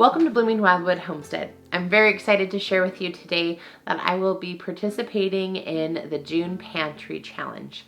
Welcome to Blooming Wildwood Homestead. I'm very excited to share with you today that I will be participating in the June Pantry Challenge.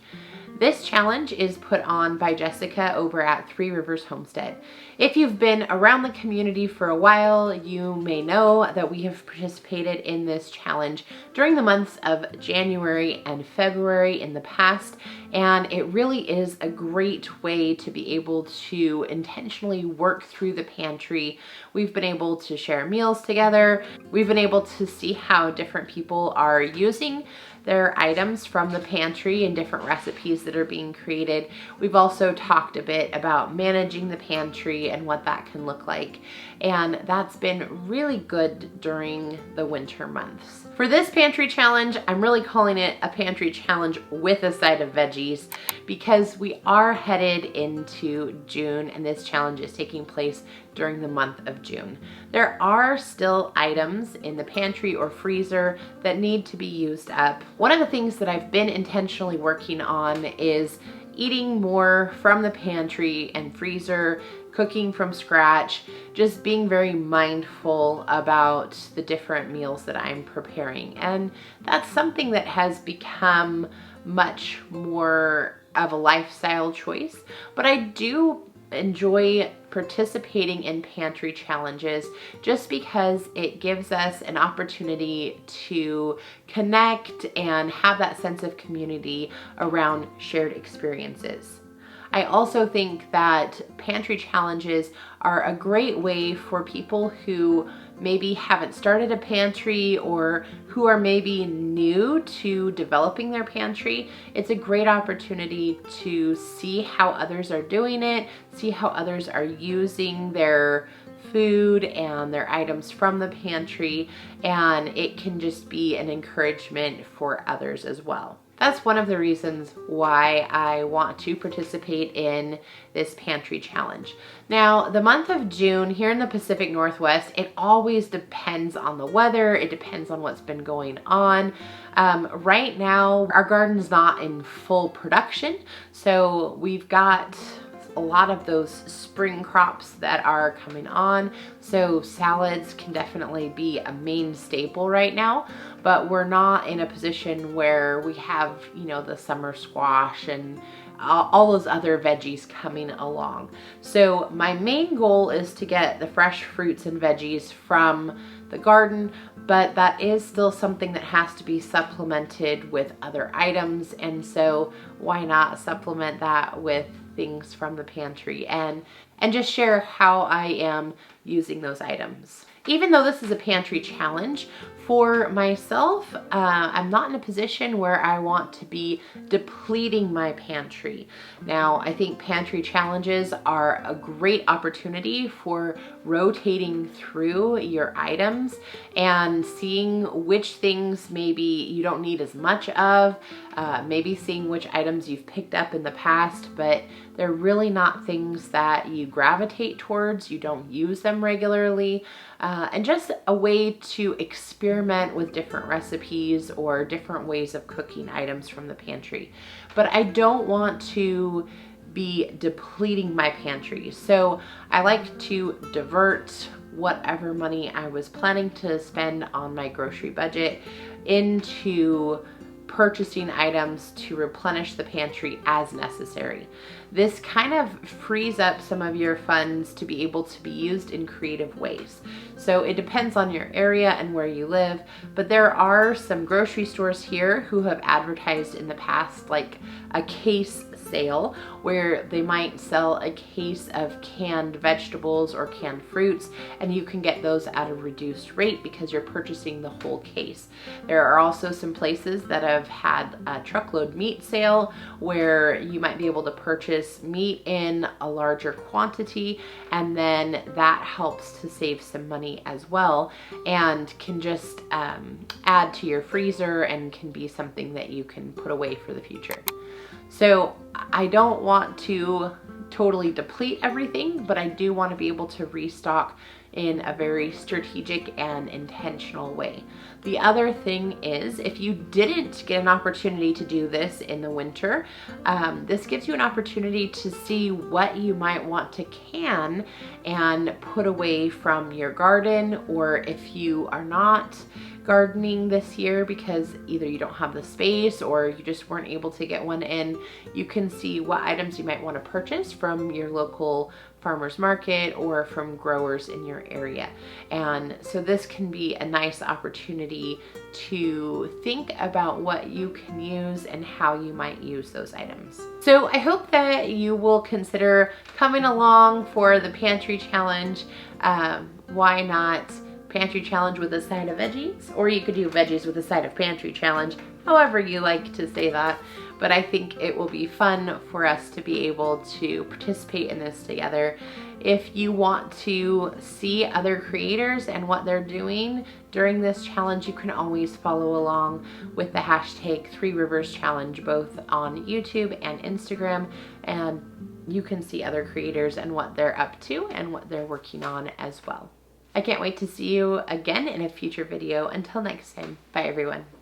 This challenge is put on by Jessica over at Three Rivers Homestead. If you've been around the community for a while, you may know that we have participated in this challenge during the months of January and February in the past, and it really is a great way to be able to intentionally work through the pantry. We've been able to share meals together. We've been able to see how different people are using their items from the pantry and different recipes that are being created. We've also talked a bit about managing the pantry and what that can look like. And that's been really good during the winter months. For this pantry challenge, I'm really calling it a pantry challenge with a side of veggies because we are headed into June and this challenge is taking place during the month of June. There are still items in the pantry or freezer that need to be used up. One of the things that I've been intentionally working on is eating more from the pantry and freezer, cooking from scratch, just being very mindful about the different meals that I'm preparing. And that's something that has become much more of a lifestyle choice, but I do enjoy participating in pantry challenges just because it gives us an opportunity to connect and have that sense of community around shared experiences. I also think that pantry challenges are a great way for people who maybe haven't started a pantry or who are maybe new to developing their pantry. It's a great opportunity to see how others are doing it, see how others are using their food and their items from the pantry, and it can just be an encouragement for others as well. That's one of the reasons why I want to participate in this pantry challenge. Now, the month of June here in the Pacific Northwest, it always depends on the weather. It depends on what's been going on. Right now, our garden's not in full production, so we've got a lot of those spring crops that are coming on. So salads can definitely be a main staple right now, but we're not in a position where we have, the summer squash and all those other veggies coming along. So my main goal is to get the fresh fruits and veggies from the garden, but that is still something that has to be supplemented with other items. And so why not supplement that with things from the pantry and just share how I am using those items. Even though this is a pantry challenge, for myself, I'm not in a position where I want to be depleting my pantry. Now, I think pantry challenges are a great opportunity for rotating through your items and seeing which things maybe you don't need as much of, maybe seeing which items you've picked up in the past, but they're really not things that you gravitate towards, you don't use them regularly, and just a way to experiment with different recipes or different ways of cooking items from the pantry. But I don't want to be depleting my pantry. So I like to divert whatever money I was planning to spend on my grocery budget into purchasing items to replenish the pantry as necessary. This kind of frees up some of your funds to be able to be used in creative ways. So it depends on your area and where you live, but there are some grocery stores here who have advertised in the past like a case sale where they might sell a case of canned vegetables or canned fruits, and you can get those at a reduced rate because you're purchasing the whole case. There are also some places that have had a truckload meat sale where you might be able to purchase meat in a larger quantity, and then that helps to save some money as well and can just add to your freezer and can be something that you can put away for the future. So I don't want to totally deplete everything, but I do want to be able to restock in a very strategic and intentional way. The other thing is, if you didn't get an opportunity to do this in the winter, this gives you an opportunity to see what you might want to can and put away from your garden, or if you are not gardening this year because either you don't have the space or you just weren't able to get one in, you can see what items you might want to purchase from your local farmers market or from growers in your area. And so this can be a nice opportunity to think about what you can use and how you might use those items. So I hope that you will consider coming along for the pantry challenge. Why not pantry challenge with a side of veggies? Or you could do veggies with a side of pantry challenge, however you like to say that. But I think it will be fun for us to be able to participate in this together. If you want to see other creators and what they're doing during this challenge, you can always follow along with the hashtag 3 Rivers Challenge, both on YouTube and Instagram, and you can see other creators and what they're up to and what they're working on as well. I can't wait to see you again in a future video. Until next time, bye everyone.